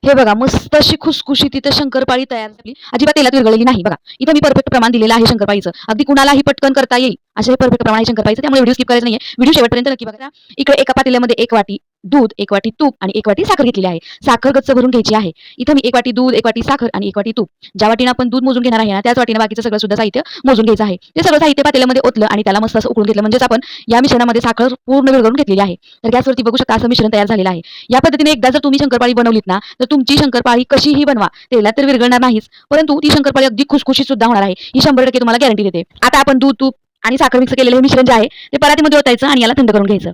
हे बघा मस्त अशी खुसखुशीत इथं शंकरपाळी तयार झाली. अजिबात तेलात विरघळलेली नाही बघा. इथं मी परफेक्ट प्रमाण दिलेलं आहे शंकरपाळीचं. अगदी कुणालाही पटकन करता येईल असं हे परफेक्ट प्रमाण आहे शंकरपाळीचं. त्यामुळे व्हिडिओ स्किप करायचा नाहीये. व्हिडिओ शेवटपर्यंत नक्की बघा. इकडे एका पातेल्यामध्ये 1 वाटी दूध, 1 वाटी तूप आणि 1 वाटी साखर घेतलेली आहे. साखर गच्च भरून घ्यायची आहे. इथं मी 1 वाटी दूध, 1 वाटी साखर आणि 1 वाटी तूप. ज्या वाटीनं आपण दूध मोजून घेणार आहे ना, त्याच वाटीनं बाकीचं सगळं सुद्धा साहित्य मोजून घ्यायचं आहे. ते सगळं साहित्य पातेल्यामध्ये ओतलं आणि त्याला मस्त असं उकळून घेतलं. म्हणजेच आपण या मिश्रणामध्ये साखर पूर्ण विरघळून घेतलेली आहे. तर गॅसवरती बघू शकता असं मिश्रण तयार झालेलं आहे. या पद्धतीने एकदा जर तुम्ही शंकरपाळी बनवलीत ना, तर तुमची शंकरपाळी कशीही बनवा, तेलात तर विरघळणार नाहीच, परंतु ती शंकरपाळी अगदी खुसखुशीत सुद्धा होणार आहे. ही 100% तुम्हाला गॅरंटी देते. आता आपण दूध, तूप आणि साखर मिक्स केलेलं हे मिश्रण जे आहे ते परातीमध्ये ओतायचं आणि याला थंड करून घ्यायचं.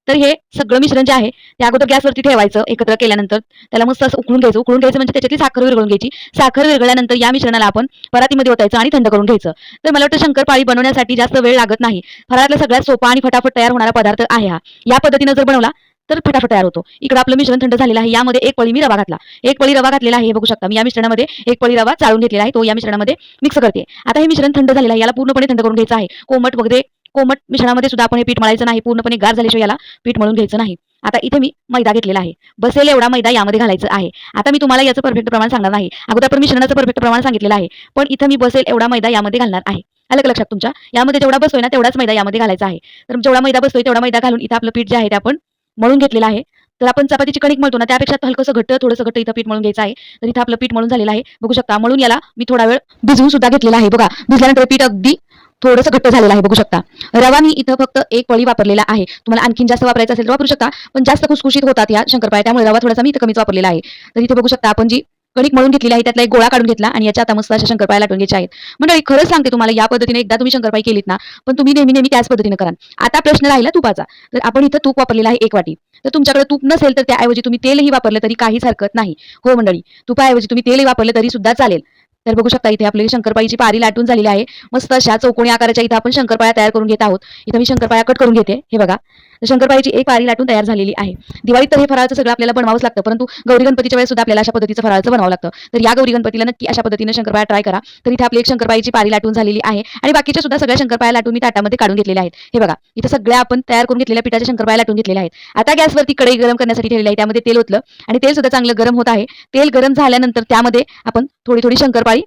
तर हे सगळं मिश्रण जे आहे ते अगोदर गॅसवरती ठेवायचं. एकत्र केल्यानंतर त्याला मस्त असं उकळून घ्यायचं. उकळून घ्यायचं म्हणजे त्याच्यातली साखर विरघळून घ्यायची. साखर विरघळल्यानंतर या मिश्रणाला आपण परातीमध्ये ओतायचं आणि थंड करून घ्यायचं. तर मला वाटतं शंकरपाळी बनवण्यासाठी जास्त वेळ लागत नाही. फराळातला सगळ्यात सोपा आणि फटाफट तयार होणारा पदार्थ आहे हा. या पद्धतीने जर बनवला तर फटाफट तयार होतो. इकडे आपलं मिश्रण थंड झालेलं आहे. यामध्ये 1 पळी मी रवा घातला. 1 पळी रवा घातलेला आहे. हे बघू शकता. मी या मिश्रणामध्ये 1 पळी रवा चाळून घेतलेला आहे. तो या मिश्रणामध्ये मिक्स करते. आता हे मिश्रण थंड झालेलं आहे. याला पूर्णपणे थंड करून घ्यायचं आहे. कोमट मिश्रणामध्ये सुद्धा आपण हे पीठ मळायचं नाही. पूर्णपणे गार झाल्याशिवाय याला पीठ मळून घ्यायचं नाही. आता इथे मी मैदा घेतलेला आहे. बसेल एवढा मैदा यामध्ये घालायचा आहे. आता मी तुम्हाला याचं परफेक्ट प्रमाण सांगणार नाही. अगोदर आपण मिश्रणाचं परफेक्ट प्रमाण सांगितलेलं आहे. पण इथे मी बसेल एवढा मैदा यामध्ये घालणार आहे. आलं का लक्षात तुमच्या? यामध्ये जेवढा बसतोय ना तेवढाच मैदा यामध्ये घालायचा आहे. तर जेवढा मैदा बसतोय तेवढा मैदा घालून इथं आपलं पीठ जे आहे ते आपण मळून घेतलेलं आहे. तर आपण चपातीची कणिक मळतो ना त्यापेक्षा हलकंसं घट्ट थोडंसं घट्ट इथं पीठ मळून घ्यायचं आहे. तर इथं आपलं पीठ मळून झालेलं आहे. बघू शकता. मळून याला मी थोडा वेळ भिजवून सुद्धा घेतलेला आहे. बघा भिजल्यानंतर पीठ अगदी थोडंसं घट्ट झालेलं आहे. बघू शकता. रवा मी इथं फक्त 1 पळी वापरलेला आहे. तुम्हाला आणखीन जास्त वापरायचं असेल तर वापरू शकता. पण जास्त खुसखुशीत होतात या शंकरपाळ्या त्यामुळे रवा थोडासा मी इथं कमीच वापरलेला आहे. तर इथे बघू शकता आपण जी कणिक मळून घेतलेली आहे त्यातला एक गोळा काढून घेतला आणि याच्या आता मस्त अशा शंकरपाळ्या लाटून घ्यायच्या आहेत. मंडळी खरंच सांगते तुम्हाला या पद्धतीने एकदा तुम्ही शंकरपाळी केलीत ना, पण तुम्ही नेहमी त्याच पद्धतीने करा. आता प्रश्न राहिला तुपाचा. तर आपण इथं तूप वापरलेलं आहे 1 वाटी. तर तुमच्याकडे तूप नसेल तर त्याऐवजी तुम्ही तेलही वापरलं तरी काहीच हरकत नाही. हो मंडळी, तुपाऐवजी तुम्ही तेलही वापरलं तरी सुद्धा चालेल. तर बघू शकता इथे आपली शंकरपाळीची पारी लाटून झालेली आहे. मस्त अशा चौकोनी आकाराच्या इथं आपण शंकरपाळ्या तयार करून घेत आहोत. इथं मी शंकरपाळ्या कट करून घेते. हे बघा. तर शंकरपाळीची एक पारी लाटून तयार झालेली आहे. दिवाळीत तर हे फराळाचं सगळं आपल्याला बनवावंच लागतं, परंतु गौरी गणपतीच्या वेळेस सुद्धा आपल्याला अशा पद्धतीचं फराळाचं बनवावं लागतं. तर या गौरी गणपतीला नक्की अशा पद्धतीने शंकरपाळ्या ट्राय करा. तर इथे आपली एक शंकरपाळीची पारी लाटून झालेली आहे आणि बाकीच्या सुद्धा सगळ्या शंकरपाळ्या लाटून मी ताटामध्ये काढून घेतलेल्या आहेत. हे बघा. इथं सगळ्या आपण तयार करून घेतलेल्या पिठाच्या शंकरपाळ्या लाटून घेतलेल्या आहेत. आता गॅसवरती कढई गरम करण्यासाठी ठेवलेली आहे. त्यामध्ये तेल ओतलं आणि तेल सुद्धा चांगलं गरम होत आहे. तेल गरम झाल्यानंतर त्यामध्ये आपण थोडी शंकरपाळी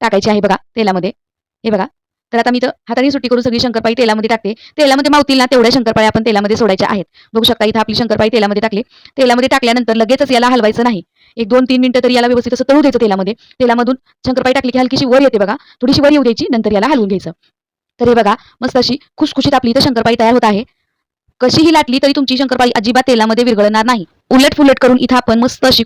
टाकायची आहे बघा तेलामध्ये. हे बघा. तर आता मी इथं हाताने सुट्टी करून सगळी शंकरपाळी तेलामध्ये टाकते. तेलामध्ये मावतील ना तेवढ्या शंकरपाळ्या आपण तेलामध्ये सोडायच्या आहेत. बघू शकता इथं आपली शंकरपाळी तेलामध्ये टाकली. तेलामध्ये टाकल्यानंतर लगेचच याला हलवायचं नाही. 1-2-3 मिनिटं तरी याला व्यवस्थित असं तळू द्यायचं तेलामध्ये. तेलामधून शंकरपाळी टाकली की हलकीशी वर येते बघा. थोडीशी वर येऊ द्यायची नंतर याला हलवून घ्यायचं. तर हे बघा मस्त अशी खुसखुशीत आपली इथं शंकरपाळी तयार होत आहे. कशीही लाटली तरी तुमची शंकरपाळी अजिबात तेलामध्ये विरघळणार नाही. उलट-पुलट करून इथं आपण मस्त अशी